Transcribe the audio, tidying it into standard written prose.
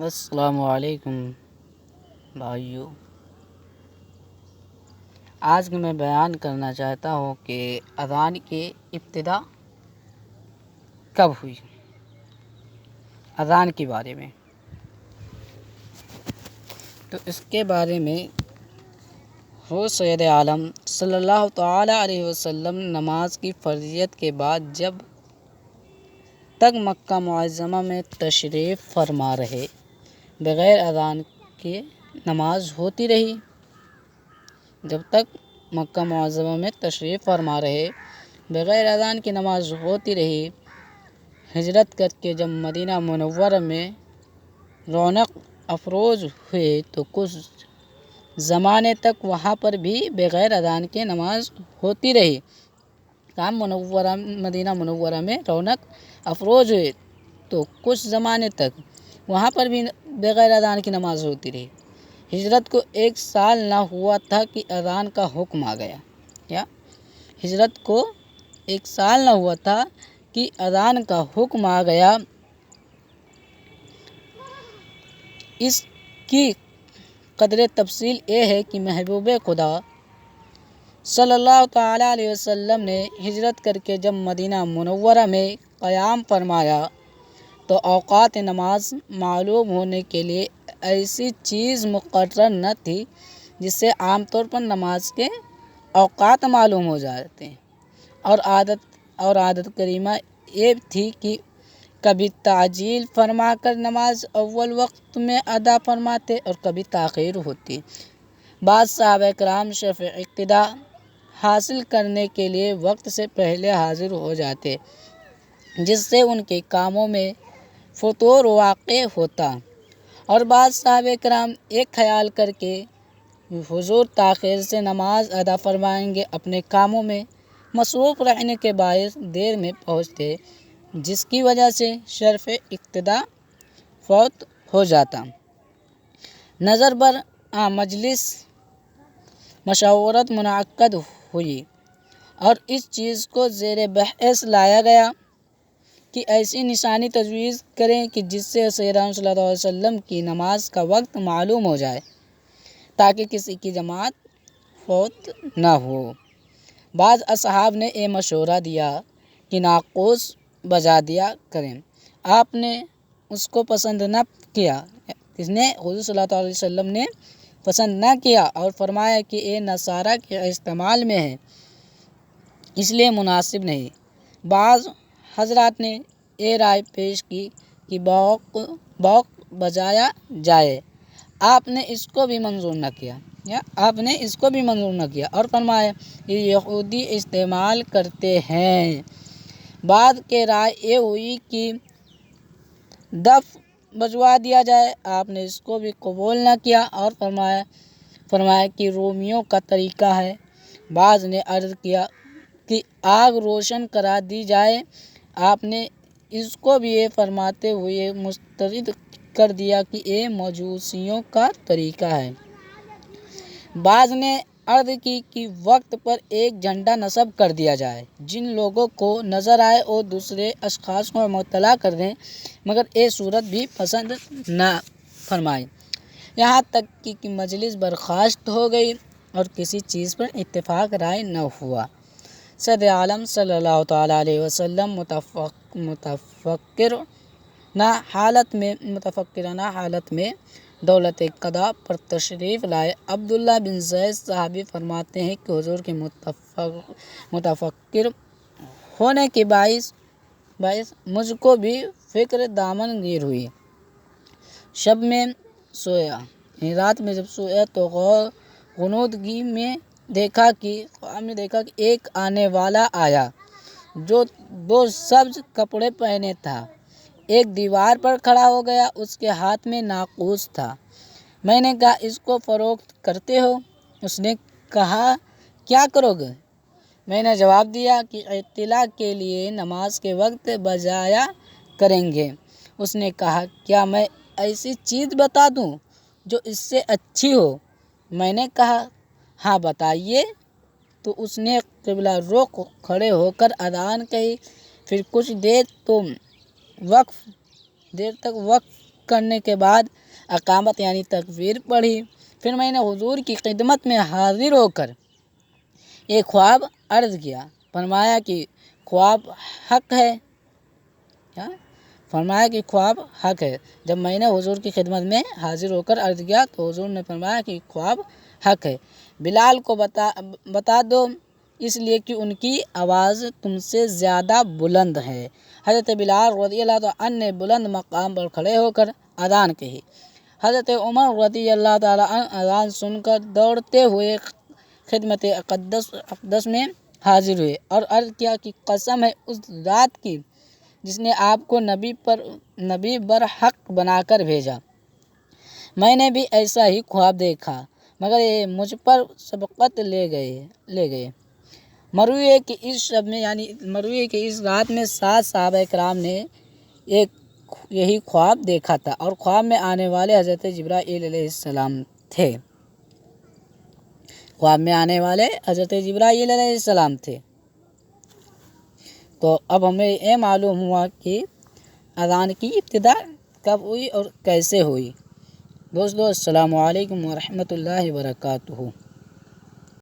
السلام علیکم بھائیو، آج میں بیان کرنا چاہتا ہوں کہ اذان کی ابتدا کب ہوئی۔ اذان کے بارے میں تو اس کے بارے میں حضور سید عالم صلی اللہ تعالی علیہ وسلم نماز کی فرضیت کے بعد جب تک مکہ معظمہ میں تشریف فرما رہے بغیر اذان کے نماز ہوتی رہی۔ جب تک مکہ معظمہ میں تشریف فرما رہے بغیر اذان کی نماز ہوتی رہی۔ ہجرت کر کے جب مدینہ منورہ میں رونق افروز ہوئے تو کچھ زمانے تک وہاں پر بھی بغیر اذان کے نماز ہوتی رہی۔ مدینہ منورہ میں رونق افروز ہوئے تو کچھ زمانے تک وہاں پر بھی بغیر اذان کی نماز ہوتی رہی۔ ہجرت کو 1 سال نہ ہوا تھا کہ اذان کا حکم آ گیا۔ ہجرت کو 1 سال نہ ہوا تھا کہ اذان کا حکم آ گیا۔ اس کی قدر تفصیل یہ ہے کہ محبوب خدا صلی اللہ تعالی علیہ وسلم نے ہجرت کر کے جب مدینہ منورہ میں قیام فرمایا تو اوقات نماز معلوم ہونے کے لیے ایسی چیز مقرر نہ تھی جس سے عام طور پر نماز کے اوقات معلوم ہو جاتے ہیں، اور عادت کریمہ یہ تھی کہ کبھی تعجیل فرما کر نماز اول وقت میں ادا فرماتے اور کبھی تاخیر ہوتی۔ بعض صحابہ کرام شرف اقتداء حاصل کرنے کے لیے وقت سے پہلے حاضر ہو جاتے جس سے ان کے کاموں میں فطور واقع ہوتا، اور بعض صحابہ کرام ایک خیال کر کے حضور تاخیر سے نماز ادا فرمائیں گے اپنے کاموں میں مصروف رہنے کے باعث دیر میں پہنچتے، جس کی وجہ سے شرف اقتداء فوت ہو جاتا۔ نظر بر مجلس مشاورت منعقد ہوئی اور اس چیز کو زیر بحث لایا گیا کہ ایسی نشانی تجویز کریں کہ جس سے سیدنا صلی اللہ علیہ وسلم کی نماز کا وقت معلوم ہو جائے تاکہ کسی کی جماعت فوت نہ ہو۔ بعض اصحاب نے یہ مشورہ دیا کہ ناقوس بجا دیا کریں۔ آپ نے اس کو پسند نہ کیا، حضور صلی اللہ علیہ وسلم نے پسند نہ کیا اور فرمایا کہ یہ نصارہ کے استعمال میں ہے، اس لیے مناسب نہیں۔ بعض حضرات نے یہ رائے پیش کی کہ بوق بجایا جائے۔ آپ نے اس کو بھی منظور نہ کیا اور فرمایا یہ یہودی استعمال کرتے ہیں۔ بعد کے رائے یہ ہوئی کہ دف بجوا دیا جائے۔ آپ نے اس کو بھی قبول نہ کیا اور فرمایا کہ رومیوں کا طریقہ ہے۔ بعض نے عرض کیا کہ آگ روشن کرا دی جائے۔ آپ نے اس کو بھی یہ فرماتے ہوئے مسترد کر دیا کہ یہ مجوسیوں کا طریقہ ہے۔ بعض نے عرض کی کہ وقت پر ایک جھنڈا نصب کر دیا جائے، جن لوگوں کو نظر آئے اور دوسرے اشخاص کو مطلع کر دیں، مگر یہ صورت بھی پسند نہ فرمائی، یہاں تک کہ مجلس برخاست ہو گئی اور کسی چیز پر اتفاق رائے نہ ہوا۔ سید عالم صلی اللہ تعالی علیہ وسلم متفکرانہ حالت میں دولت قضاء پر تشریف لائے۔ عبداللہ بن زید صحابی فرماتے ہیں کہ حضور کے متفکر ہونے کے باعث مجھ کو بھی فکر دامن گیر ہوئی۔ شب میں سویا، رات میں جب سویا تو غنودگی میں دیکھا کہ ایک آنے والا آیا جو 2 سبز کپڑے پہنے تھا، ایک دیوار پر کھڑا ہو گیا، اس کے ہاتھ میں ناقوس تھا۔ میں نے کہا اس کو فروخت کرتے ہو؟ اس نے کہا کیا کرو گے؟ میں نے جواب دیا کہ اطلاع کے لیے نماز کے وقت بجایا کریں گے۔ اس نے کہا کیا میں ایسی چیز بتا دوں جو اس سے اچھی ہو؟ میں نے کہا ہاں بتائیے۔ تو اس نے قبلہ رخ کھڑے ہو کر اذان کہی، پھر کچھ دیر تک وقف کرنے کے بعد اقامت یعنی تکبیر پڑھی۔ پھر میں نے حضور کی خدمت میں حاضر ہو کر ایک خواب عرض کیا، فرمایا کہ خواب حق ہے۔ فرمایا کہ خواب حق ہے۔ جب میں نے حضور کی خدمت میں حاضر ہو کر عرض کیا تو حضور نے فرمایا کہ خواب حق ہے، بلال کو بتا دو، اس لیے کہ ان کی آواز تم سے زیادہ بلند ہے۔ حضرت بلال رضی اللہ تعالیٰ عنہ نے بلند مقام پر کھڑے ہو کر اذان کہی۔ حضرت عمر رضی اللہ تعالیٰ عنہ اذان سن کر دوڑتے ہوئے خدمت اقدس میں حاضر ہوئے اور عرض کیا کہ قسم ہے اس ذات کی جس نے آپ کو نبی برحق بنا کر بھیجا، میں نے بھی ایسا ہی خواب دیکھا مگر یہ مجھ پر سبقت لے گئے۔ مروی ہے کہ اس شب میں مروی ہے کہ اس رات میں 7 صحابہ کرام نے یہی خواب دیکھا تھا اور خواب میں آنے والے حضرت جبرائیل علیہ السلام تھے۔ خواب میں آنے والے حضرت جبرائیل علیہ السلام تھے۔ تو اب ہمیں یہ معلوم ہوا کہ اذان کی ابتدا کب ہوئی اور کیسے ہوئی۔ دوستو السلام علیکم ورحمۃ اللہ وبرکاتہ۔